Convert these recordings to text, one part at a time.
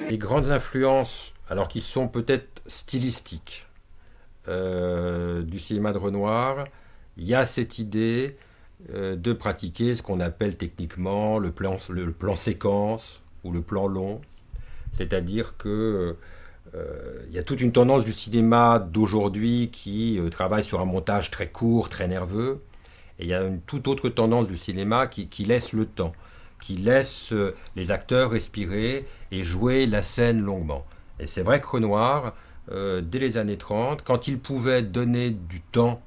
Les grandes influences, alors qui sont peut-être stylistiques, du cinéma de Renoir, il y a cette idée de pratiquer ce qu'on appelle techniquement le plan séquence ou le plan long. C'est-à-dire que il y a toute une tendance du cinéma d'aujourd'hui qui travaille sur un montage très court, très nerveux. Et il y a une toute autre tendance du cinéma qui laisse le temps, qui laisse les acteurs respirer et jouer la scène longuement. Et c'est vrai que Renoir, dès les années 30, quand il pouvait donner du temps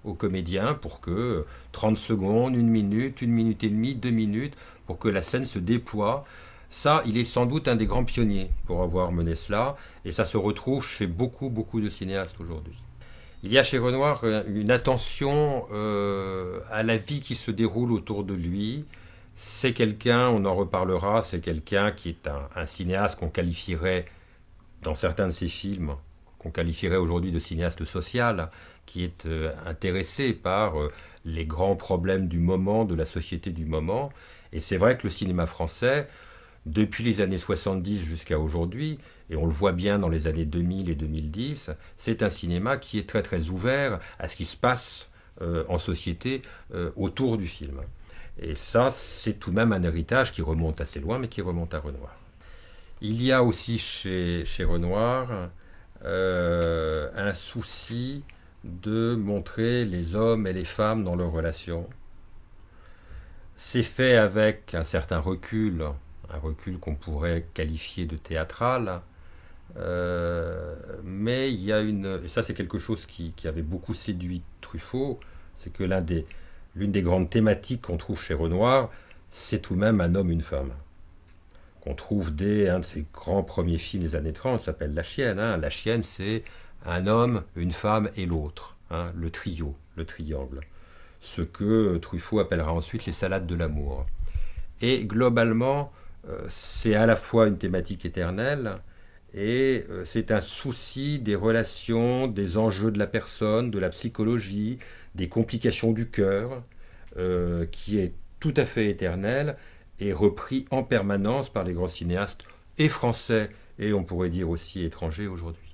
aux comédiens pour que 30 secondes, une minute et demie, 2 minutes, pour que la scène se déploie, ça, il est sans doute un des grands pionniers pour avoir mené cela, et ça se retrouve chez beaucoup, beaucoup de cinéastes aujourd'hui. Il y a chez Renoir une attention à la vie qui se déroule autour de lui. C'est quelqu'un, on en reparlera, c'est quelqu'un qui est un cinéaste qu'on qualifierait, dans certains de ses films, qu'on qualifierait aujourd'hui de cinéaste social, qui est intéressé par les grands problèmes du moment, de la société du moment. Et c'est vrai que le cinéma français, depuis les années 70 jusqu'à aujourd'hui, et on le voit bien dans les années 2000 et 2010, c'est un cinéma qui est très très ouvert à ce qui se passe en société autour du film. Et ça, c'est tout de même un héritage qui remonte assez loin, mais qui remonte à Renoir. Il y a aussi chez Renoir un souci de montrer les hommes et les femmes dans leurs relations. C'est fait avec un certain recul, un recul qu'on pourrait qualifier de théâtral, mais il y a et ça c'est quelque chose qui avait beaucoup séduit Truffaut, c'est que l'une des grandes thématiques qu'on trouve chez Renoir, c'est tout de même un homme, une femme. Qu'on trouve dès un de ses grands premiers films des années 30, ça s'appelle La Chienne. Hein. La Chienne, c'est un homme, une femme et l'autre, hein, le trio, le triangle. Ce que Truffaut appellera ensuite les salades de l'amour. Et globalement, c'est à la fois une thématique éternelle et c'est un souci des relations, des enjeux de la personne, de la psychologie, des complications du cœur, qui est tout à fait éternel et repris en permanence par les grands cinéastes et français et on pourrait dire aussi étrangers aujourd'hui.